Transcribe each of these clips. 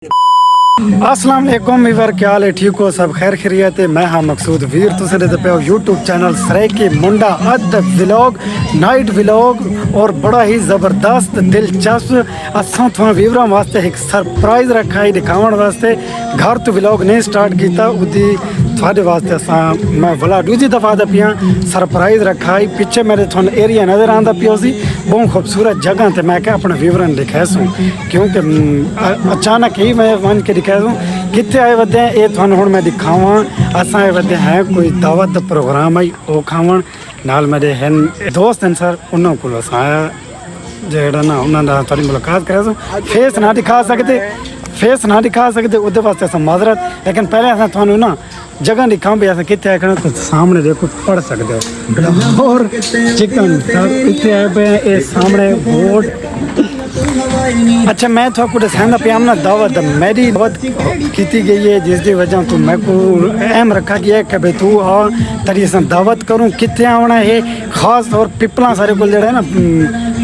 अस्सलाम वालेकुम वीवर, क्या हाल है? ठीक हो? सब खैर खैरियत है? मैं हाँ मकसूद वीर, तुम देखते पे हो यूट्यूब चैनल सरेकी मुंडा अद व्लॉग नाइट व्लॉग। और बड़ा ही ज़बरदस्त दिलचस्प असा थोड़ा वीवरा वास्ते एक सरप्राइज़ रखा है दिखाने वास्ते। घर तो व्लॉग नहीं स्टार्ट किया उदी थोड़े वास्ते असा मैं भला दूजी दफ़ा दा पिया सरप्राइज़ रखा है। पिछे मेरे थोड़ा एरिया नज़र आता पियो सी बहुत खूबसूरत जगह ते मैं क्या अपने व्यूवरन दिखाया सूँ, क्योंकि अचानक ही मैं वन के दिखाया सूँ कितने आए वदे हैं। ये थानू हुण मैं दिखावा असा आए वदे हैं कोई दावत दा प्रोग्राम है वो खावन नाल मेरे हैं दोस्त हैं सर उन्होंने को आया जेड़ा ना उन्होंने थोड़ी मुलाकात करा सूँ। फेस ना दिखा सकते उहदे वास्ते अस माजरत, लेकिन पहले अस थानू ना जगह दिखा भी अस कितने आए तो सामने देखो पढ़ सकते हो। और चिकन इतने आए पे ये सामने बोर्ड। अच्छा मैं थोड़ा कुछ दसाना पिया ना दावत मेरी दावत की गई है जिसकी वजह तो मैं को अहम रखा गया है कि भाई तू आ तेरी अस दावत करूँ कितने आना है। खास तौर पिपला सारे को जड़ा है ना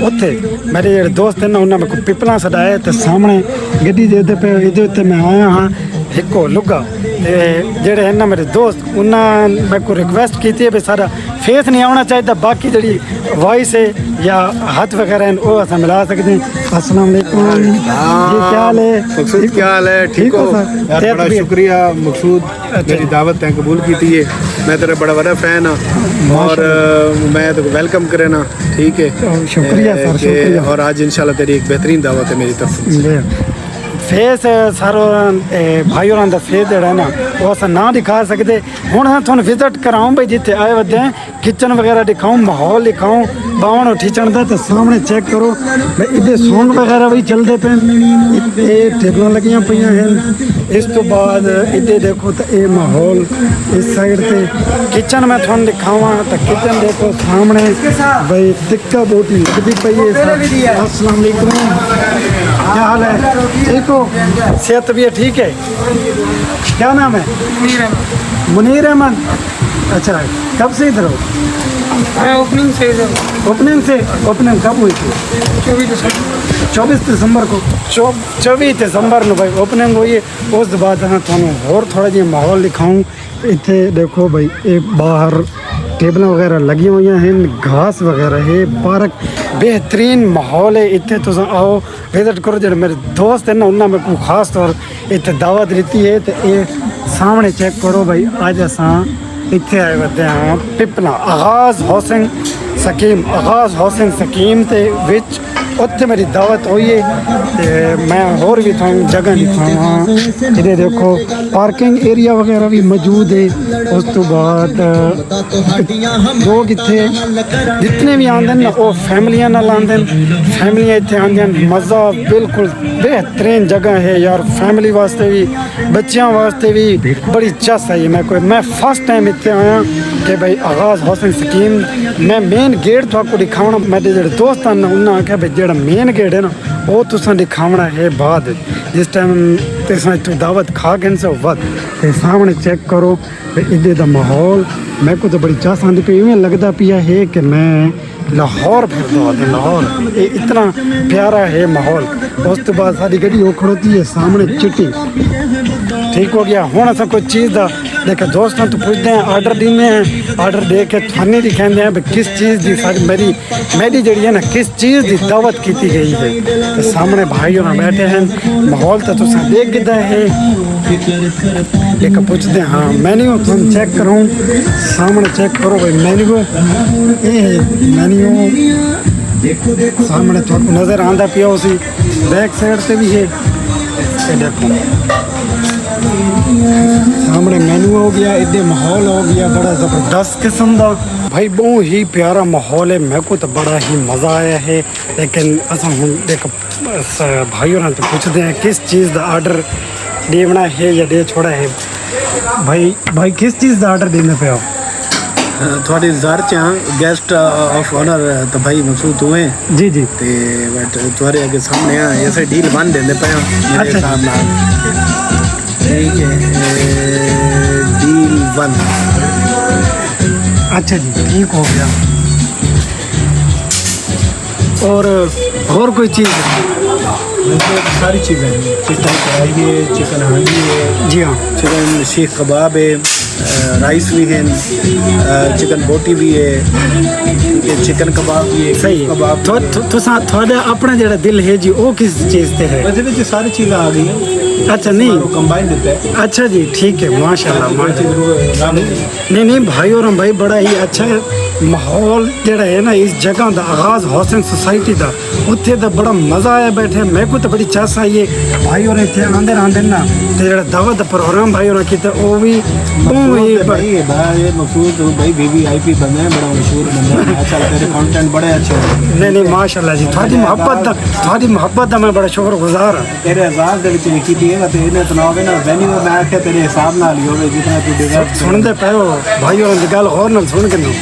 उत्थे मेरे जो दोस्त हैं ना उन्होंने मेरे को पिपला सदाया तो सामने गड्डी दे पे ये मैं आया हाँ हिको लुगा जेड़े हैं ना मेरे दोस्त उन्होंने मेरे को रिक्वेस्ट की थी भाई सारा फेस नहीं आना चाहिए, बाकी जी वॉइस है या हाथ वगैरह हैं वो अस मिला सकते हैं। अस्सलाम वालेकुम जी, क्या हाल है? मकसूद क्या हाल है? ठीक हो यार? बड़ा शुक्रिया मकसूद, मेरी दावत तैं कबूल की थी है। मैं तेरा बड़ा बड़ा फैन हाँ और मैं तो वेलकम करे ना, ठीक है? शुक्रिया सर, शुक्रिया। और आज इंशाल्लाह तेरी एक बेहतरीन दावत है मेरी तरफ से। फेस सारो भाई और फेस जड़ा है ना वो अस ना दिखा सकते। हूँ थोड़ा विजिट कराऊँ भाई जिते आए वदे हैं किचन वगैरह दिखाऊँ माहौल दिखाऊँ बावन ठीचण का तो सामने चेक करो भाई इधे सॉन्ग वगैरह भी चलते पे टेबल लगियाँ पे हैं। इस तो बाद इधे देखो तो ये माहौल इस साइड से किचन में थोड़ा दिखावा तो किचन देखो सामने भाई टिक्का बोटी लगती पई है। अस्सलाम वालेकुम, क्या हाल है? ठीक हो? सेहत भी ठीक है? क्या नाम है? मुनीर अहमद। अच्छा कब से इधर हो? मैं ओपनिंग से इधर। ओपनिंग कब हुई थी? 24 दिसंबर को 24 दिसंबर में भाई ओपनिंग हुई है। उस बाद थानू और थोड़ा जी माहौल दिखाऊँ। इतने देखो भाई ये बाहर टेबल वगैरह लगी हुई हैं, घास वगैरह है, पार्क बेहतरीन माहौल है। इतने तुम आओ विजिट करो। जो मेरे दोस्त हैं ना उन्होंने मेरे को खास तौर इतने दावत दी है तो ये सामने चेक करो भाई। अज असा इतने आए वदे हाँ पिपला आगाज़ हौसिंग स्कीम के विच उत्थे मेरी दावत हुई है। मैं होर भी थोड़ी जगह दिखावा। इधर देखो पार्किंग एरिया वगैरह भी मौजूद है। उस तो बाद लोग इतने जितने भी आते हैं ना वो फैमिलियां नाल आते हैं, फैमिलियां इतने आते हैं। मज़ा बिल्कुल बेहतरीन जगह है यार, फैमिली वास्ते भी बच्चों वास्ते भी बड़ी चस है। मैं फर्स्ट टाइम इतने आया कि भाई आगाज़ हौसिंग स्कीम मैं मेन गेट तो आपको दिखाना। मेरे जो दोस्त हैं उन्होंने आख्या भाई जो मेन गेट है ना वो तुसा दिखावना है बाद जिस टाइम तुसा इतों दावत खा गए से बाद ते सामने चेक करो इधर का माहौल। मैं को तो बड़ी चाह आती पी इवें लगता पिया है कि मैं लाहौर फिर लाहौर इतना प्यारा है माहौल। उस तो बाद सारी गड्डी वो खड़ोती है सामने चिट्टी ठीक हो गया। हूँ अस कोई चीज़ का देखे दोस्तों तो पूछते हैं ऑर्डर देने हैं, ऑर्डर दे के थाने दिखाते हैं भाई किस चीज़ की सारी मेरी जी है ना किस चीज़ की दावत की गई है। तो सामने भाई और बैठे हैं माहौल तो तुम देख गिदा है। एक पूछते हैं हाँ मेन्यू तुम चेक करो सामने चेक करो भाई मेन्यू ये मेन्यू सामने थोड़ा नज़र आता पिया उसी बैक साइड से भी है। देखो सामने मेन्यू हो गया, इधर माहौल हो गया बड़ा ज़बरदस्त किस्म का भाई बहुत ही प्यारा माहौल है। मेरे को तो बड़ा ही मज़ा आया है। लेकिन असा हूँ देख भाइयों ने तो पूछते हैं किस चीज़ का ऑर्डर देना है या दे छोड़ा है। भाई किस चीज़ का ऑर्डर देने पे हो? थोड़ी ज़ार चाह गेस्ट ऑफ ऑनर तो भाई मकसूद हुए जी जी ते बट तुम्हारे आगे सामने ऐसे डील बन देने पे मेरे हिसाब नाल ठीक है। डील 1 अच्छा जी ठीक हो गया। और कोई चीज़ वैसे सारी चीज़ें हैं, चिकन कढ़ाई है, चिकन हांडी है, जी हाँ चिकन सीख कबाब है, राइस भी है, चिकन बोटी भी है, ठीक है, चिकन कबाब भी है, सही है कबाब थोड़ा अपना जेड़ा दिल है जी वो किस चीज़ ते है वैसे भी सारी चीज़ें आ गई हैं, अच्छा नहीं कंबाइन देता है। अच्छा जी ठीक है माशाल्लाह नहीं भाई और भाई बड़ा ही अच्छा है माहौल जेड़ा है ना इस जगह का आगाज हौसन सोसाइटी का उत्थे तो बड़ा मज़ा आया बैठे मेरे को तो बड़ी चास आई है भाई और इतने आंदे आंदे ना ते जेड़ा दावत दा प्रोग्राम भाई और किते वो भी भाई मकसूद भाई VVIP बंदा है, बड़ा मशहूर बंदा है, अच्छा तेरे कंटेंट बड़े अच्छे हैं। नहीं माशाल्लाह जी थोड़ी मोहब्बत दा मैं बड़ा शुक्रगुजार हां तेरे आजाद दे विच लिखी थी ते इन्हें तनाव ना वेन्यू मैं आखे तेरे हिसाब नाल ही होवे जितना तू डिजर्व सुनते पे हो भाई और दी गल होर नाल सुन के नो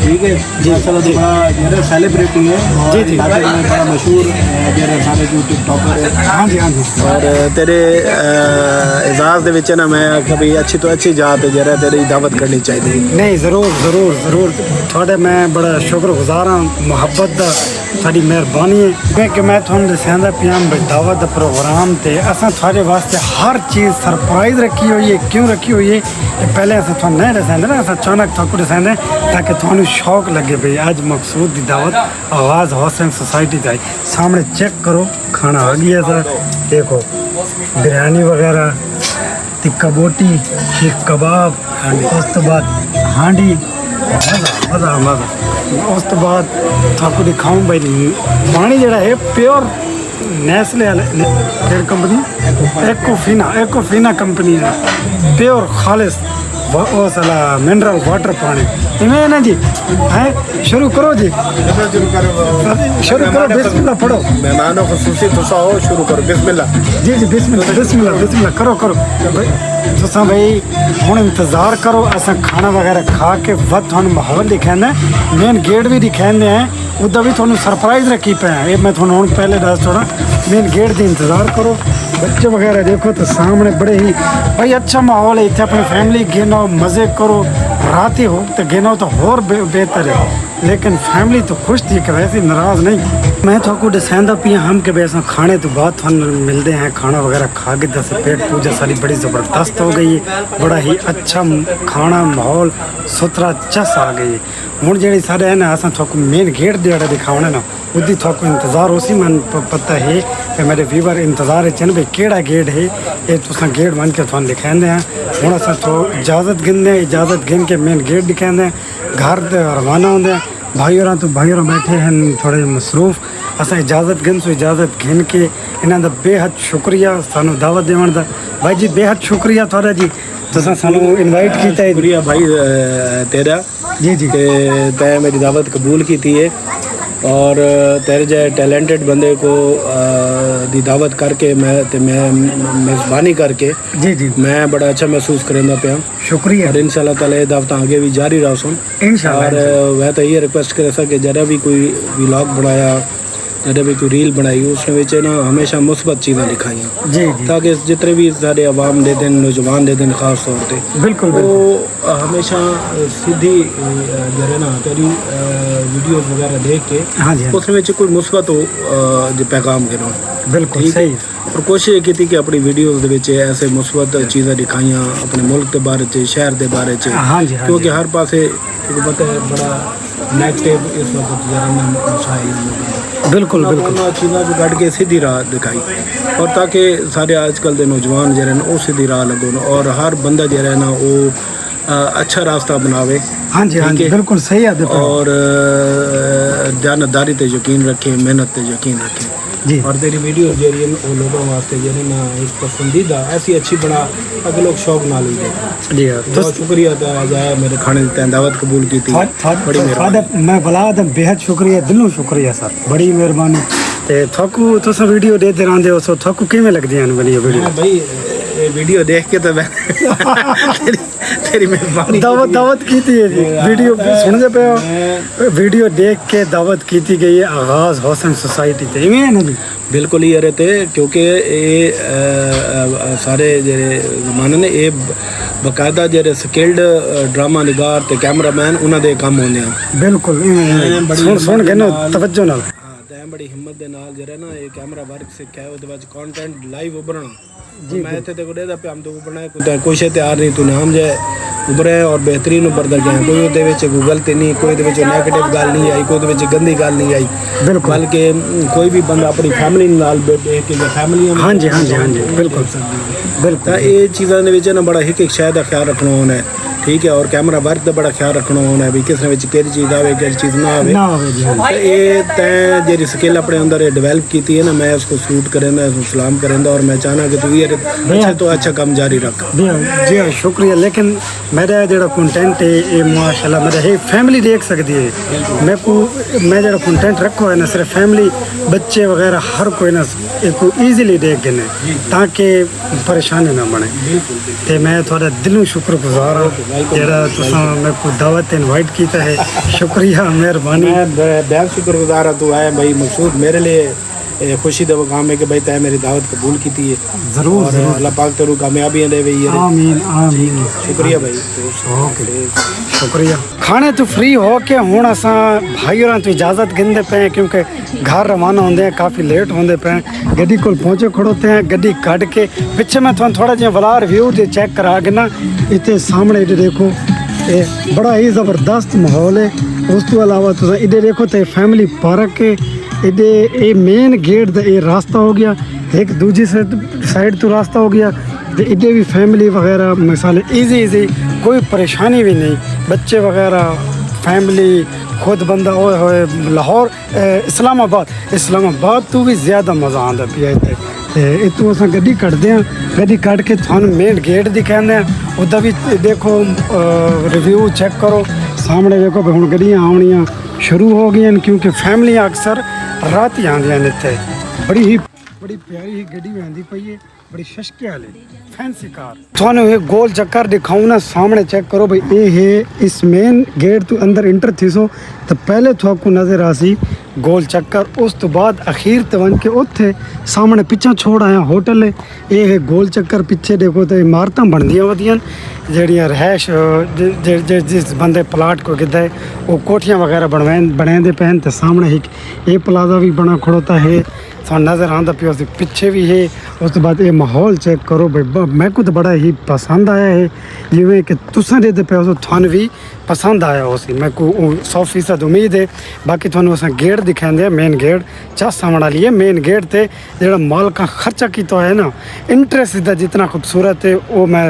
ठीक है जी चलो तो बड़ा जेरे सेलिब्रिटी है और जी इलाके में बड़ा मशहूर जेरे सारे जो टिकटॉकर है हाँ जी और तेरे एजाज दे विच ना मैं कभी अच्छी तो अच्छी जात जरा तेरी दावत करनी चाहिए। नहीं ज़रूर थोड़े मैं बड़ा शुक्रगुजार हाँ मुहब्बत दा थोड़ी मेहरबानी है कि मैं थोड़ा दसांदा पिया दावत दा प्रोग्राम ते असां थोड़े वास्ते हर चीज़ सरप्राइज रखी हुई है क्यों रखी हुई है पहले असां थोड़ा नहीं दसांदे ना असां अचानक थोड़ा दसांदे ताकि थोड़ा शौक लगे भाई अज मकसूद की दावत आवाज़ हौसन सोसाइटी जाए सामने चेक करो खाना आ गया सर देखो बिरयानी वगैरह टिक्का बोटी शीख कबाब उस तो बाद हांडी मज़ा उस तो बाद थाकू दिखाऊँ भाई पानी जरा है प्योर नेस्ले कंपनी एक्कोफिना कंपनी है प्योर खालिश वो सला मिनरल वाटर पानी इवें ना जी हैं शुरू करो जी शुरू करो बिस्मिल्लाह पढ़ो मेहमानों खसूसी तुसा हो शुरू करो बिस्मिल्लाह जी बिस्मिल्लाह करो तुसा भाई हुण इंतज़ार करो असां खाना वगैरह खा के वत तुहानू माहौल दिखाना मेन गेट भी दिखाने हैं उदा भी तुहानू सरप्राइज रखी पे हैं ये मैं तुहानू हुण पहले दस थोड़ा मेन गेट दी इंतज़ार करो बच्चे वगैरह देखो तो सामने बड़े ही भाई अच्छा माहौल है इतने अपनी फैमिली गिनो मज़े करो रात ही हो तो गिनो तो होर बेहतर है लेकिन फैमिली तो खुश थी कि वैसे नाराज़ नहीं मैं थोड़ा दसांदा पिया हम के वैसा खाने तो बाद मिलते हैं खाना वगैरह खा के दस पेट पूजा सारी बड़ी ज़बरदस्त हो गई है बड़ा ही अच्छा खाना माहौल सुथरा चस आ गई है हूँ जी सारे है ना अस मेन गेट जोड़ा दिखाने ना उदी थोड़ा इंतज़ार उसी मन पता है कि मेरे व्यूवर इंतज़ार चन भाई केड़ा गेट है ये तुसा गेट बन के थोड़ा दिखाते हैं हूँ अस इजाज़त गिनते इजाज़त गिन के मेन गेट दिखाते हैं घर रवाना होंगे भाई और बैठे हैं थोड़े मसरूफ असा इजाज़त गिन सो इजाज़त गिन के इन्हों का बेहद शुक्रिया सानू दावत देवन दा भाई जी बेहद शुक्रिया थोड़ा जी तुसा सानू इनवाइट किया है शुक्रिया भाई तेरा जी तै मेरी दावत कबूल की थी है और तेरे जैसे टैलेंटेड बंदे को दी दावत करके मैं मेज़बानी करके जी मैं बड़ा अच्छा महसूस करना पाया शुक्रिया और इंशाल्लाह ताला ये दावत आगे भी जारी रहा सुन इंशाल्लाह और वह तो ये रिक्वेस्ट कर सके कि जरा भी कोई व्लॉग बनाया जरा भी कोई रील बनाई उसने विच ना हमेशा मुस्बत चीज़ें दिखाई जी ताकि जितने भी सारे अवाम दे दिन नौजवान दे दिन ख़ास तौर पर बिल्कुल वो हमेशा सीधी जरा ना तेरी वीडियोस वगैरह देख के हाँ जी उसमें कोई मुस्बत हो जो पैगाम गिनो बिल्कुल सही और कोशिश की थी कि अपनी वीडियोस दे विच ऐसे मुस्बत चीज़ें दिखाइयां अपने मुल्क के बारे च शहर के बारे च हाँ जी क्योंकि हर पासे पता है बड़ा नेगेटिव इस वक्त जरा मसाइल बिल्कुल चीज़ों को कट के सीधी राह दिखाई और ताकि सारे आजकल के नौजवान जरा वो सीधी राह लगो और हर बंदा जरा ना वो अच्छा रास्ता बनावे हाँ जी बिल्कुल सही है और जानदारी ते यकीन रखे मेहनत ते यकीन रखे जी और तेरी वीडियो जरिए वो लोगों वास्ते जो ना एक पसंदीदा ऐसी अच्छी बना अगर लोग शौक ना ली जी बहुत शुक्रिया जाए मेरे खाने की दावत कबूल की थी बड़ी मेहरबानी मैं बला बेहद शुक्रिया दिलों शुक्रिया सर बड़ी मेहरबानी ते थोकू तुस वीडियो देते रहंदे हो सो थोकू किवें लगदी है बनी वीडियो भाई वीडियो देख के तो मैं तेरी मेहरबानी दावत की थी जी वीडियो सुनते पे वीडियो देख के दावत की थी गई है आगाज हौसन सोसाइटी ते इवें है ना जी बिल्कुल ही अरे थे क्योंकि ये सारे जेरे जमाने ने ये बकायदा जेरे स्किल्ड ड्रामा निगार ते कैमरामैन उन्होंने काम होंगे बिल्कुल सुन के ना तवज्जो नाल ਮੈਂ ਬੜੀ ਹਿੰਮਤ ਦੇ ਨਾਲ ਜਿਹੜਾ ਨਾ ਇਹ ਕੈਮਰਾ ਵਰਕ ਸਿੱਖਿਆ ਹੈ, ਉਹਦੇ ਵਿੱਚ ਕੰਟੈਂਟ ਲਾਈਵ ਉਭਰਨਾ ਜੀ। ਮੈਂ ਇੱਥੇ ਤੇ ਕੋਡੇ ਦਾ ਪਿਆਮ ਤੋਂ ਉਭਰਨਾ ਕੁਛ ਤਿਆਰ ਨਹੀਂ ਤੂੰ ਨਾਮ ਜੇ ਉਭਰੇ ਔਰ ਬਿਹਤਰੀਨ ਉਭਰਦਾ ਗਿਆ। ਕੋਈ ਉਹਦੇ ਵਿੱਚ ਕੋਈ ਗਲਤੀ ਨਹੀਂ, ਕੋਈ ਉਹਦੇ ਵਿੱਚ ਨੈਗੇਟਿਵ ਗੱਲ ਨਹੀਂ ਆਈ, ਕੋਈ ਉਹਦੇ ਵਿੱਚ ਗੰਦੀ ਗੱਲ ਨਹੀਂ ਆਈ, ਬਲਕਿ ਕੋਈ ਵੀ ਬੰਦਾ ਆਪਣੀ ਫੈਮਿਲੀ ਨਾਲ ਬੈਠੇ ਕਿ ਫੈਮਿਲੀ ਹਾਂਜੀ ਹਾਂਜੀ ਹਾਂਜੀ ਬਿਲਕੁਲ ਬਿਲਕੁਲ। ਤਾਂ ਇਹ ਚੀਜ਼ਾਂ ਦੇ ਵਿੱਚ ਨਾ ਬੜਾ ਇੱਕ ਸ਼ੈ ਦਾ ਖਿਆਲ ਰੱਖਣਾ ਹੋਣਾ ਹੈ, ਠੀਕ ਹੈ, ਔਰ ਕੈਮਰਾ ਵਰਕ ਦਾ ਬੜਾ ਖਿਆਲ ਰੱਖਣਾ ਹੋਣਾ ਹੈ ਵੀ ਕਿਸ ਵਿੱਚ ਕਿਹੜੀ ਚੀਜ਼ ਆਵੇ ਕਿਹੜੀ ਚੀਜ਼ ਨਾ ਆਵੇ। ਤਾਂ ਇਹ ਤੈਂ ਜਿਹੜੀ ਸਕਿੱਲ ਆਪਣੇ ਅੰਦਰ ਡਿਵੈਲਪ ਕੀਤੀ ਹੈ ना, मैं उसको सलूट करेंदा, सलाम करेंदा और मैं चाहना कि तू ये अच्छा तो अच्छा काम जारी रख। जी हाँ शुक्रिया। लेकिन मेरा जो कंटेंट है ये माशाल्लाह मेरा है फैमिली देख सकती है। मैं जो कंटेंट रखो है ना सिर्फ फैमिली बच्चे वगैरह हर कोई ना एक ईजीली देख गए ताकि परेशानी ना बने। तो मैं थोड़ा दिलों शुक्रगुजार हाँ जरा तुसा मेरे को दावत इनवाइट किया है, शुक्रिया मेहरबानी। मैं बेहद शुक्रगुजार हाँ तू आया भाई मकसूद। मेरे लिए खुशी का काम है कि भाई तय मेरी दावत कबूल की है। जरूर अल्लाह पाक तेरू कामयाबियां दे वही है। आमीन आमीन। शुक्रिया भाई। ओके शुक्रिया। खाने तो फ्री हो के हुण असां भाई होरां तो इजाज़त गिंदे पे क्योंकि घर रवाना होंदे हैं, काफ़ी लेट होंदे पे गड्डी कोल पहुँचे खड़ोते हैं। गड्डी कट के पिछे मैं तुहानू थोड़ा जिहा वला रिव्यू दे चेक करा के ना इतने सामने इधर देखो ये बड़ा ही ज़बरदस्त माहौल है। उस तो अलावा तुम इधर देखो तो फैमिली पार्क है। इधर ये मेन गेट का ये रास्ता हो गया, एक दूसरी साइड तो रास्ता हो गया। तो इधर भी फैमिली वगैरह मिसाल ईजी कोई परेशानी भी नहीं, बच्चे वगैरह फैमिली खुद बंदा ओए होए लाहौर इस्लामाबाद तो भी ज़्यादा मज़ा आता पिया इतने। इतों अस गड्डी कटते हैं, गड्डी कट के थानू मेन गेट दिखाते हैं, उदा भी देखो रिव्यू चेक करो। सामने देखो भी हुण गड्डियां आउणियां शुरू हो गई क्योंकि फैमिली अक्सर रात ही आंदियां ने इत्थे। बड़ी प्यारी ही गड्डी भी आंदी पई है, बड़ी शशके वाले फैंसी कार। थानू ये गोल चक्कर दिखाऊं ना, सामने चेक करो भाई ये है इस मेन गेट तो अंदर इंटर थीसो तो पहले थाकू नजर आसी गोल चक्कर, उस तो बाद अखीर ते वन के उत्थे सामने पिछा छोड़ आया होटल है। ये है गोल चक्कर। पिछे देखो तो इमारतां बनदियां वदियां ਜਿਹੜੀਆਂ ਰਹਿਸ਼ जिस बंदे प्लाट को गिद्दा है वो कोठियाँ वगैरह बनाते पहन। तो सामने ही ये प्लाजा भी बना खड़ोता है, नज़र आता पिया पिछे भी है। उस तो बाद ये माहौल चेक करो भाई, मैं को तो बड़ा ही पसंद आया है। जिमें कि तुसा दे पे थानू भी पसंद आया हो सी, मैं को 100% उम्मीद है। बाकी थानू अस गेट दिखाते मेन गेट चासा बना लिए मेन गेट ते जो माल का खर्चा किया है ना इंटरेस्ट का जितना खूबसूरत है वो मैं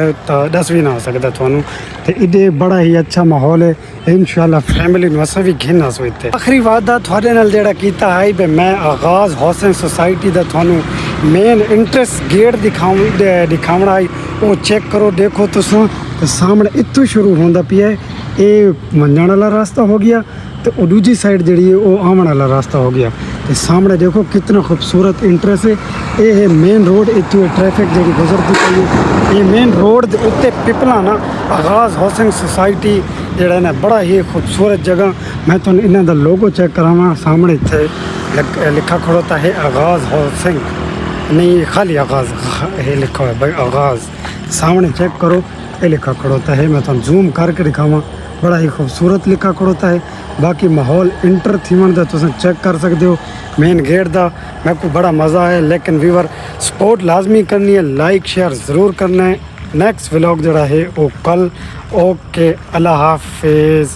दस भी ना सकता थानू। तो इधे बड़ा ही अच्छा माहौल है, इंशाल्लाह फैमिली में अस भी घिना सो इतने। आखिरी वादा थोड़े नाल जेड़ा कीता है भी मैं आगाज़ हौसन सोसाइटी का थानू मेन इंटरेस्ट गेट दिखावना है वो चेक करो। देखो तुसा तो सामने इतों शुरू होंदा पिया है, ये मंजन वाला रास्ता हो गया तो दूजी साइड जी है वो आवन वाला रास्ता हो गया। तो सामने देखो कितना खूबसूरत इंटरेस्ट है। ये है मेन रोड, इतों ट्रैफिक जी गुजरती पई है। ये मेन रोड के उत्ते पिपला ना आगाज़ हाउसिंग सोसाइटी जड़ा ना बड़ा ही खूबसूरत जगह। मैं तुम इन्हों का लोगो चेक करावा, सामने इतने लिखा खड़ोता है आगाज़ हाउसिंग, नहीं खाली आगाज़ है लिखा है भाई आगाज़। सामने चेक करो ये लिखा खड़ोता है, मैं तुम जूम करके दिखावा, बड़ा ही खूबसूरत लिखा खड़ोता है। बाकी माहौल इंटर थीवन का तुम चेक कर सकते हो मेन गेट का। मैं को बड़ा मज़ा है, लेकिन व्यूवर सपोर्ट लाजमी करनी है, लाइक शेयर ज़रूर करना है। नेक्स्ट व्लॉग जड़ा है वो कल। ओके अल्लाह हाफिज़।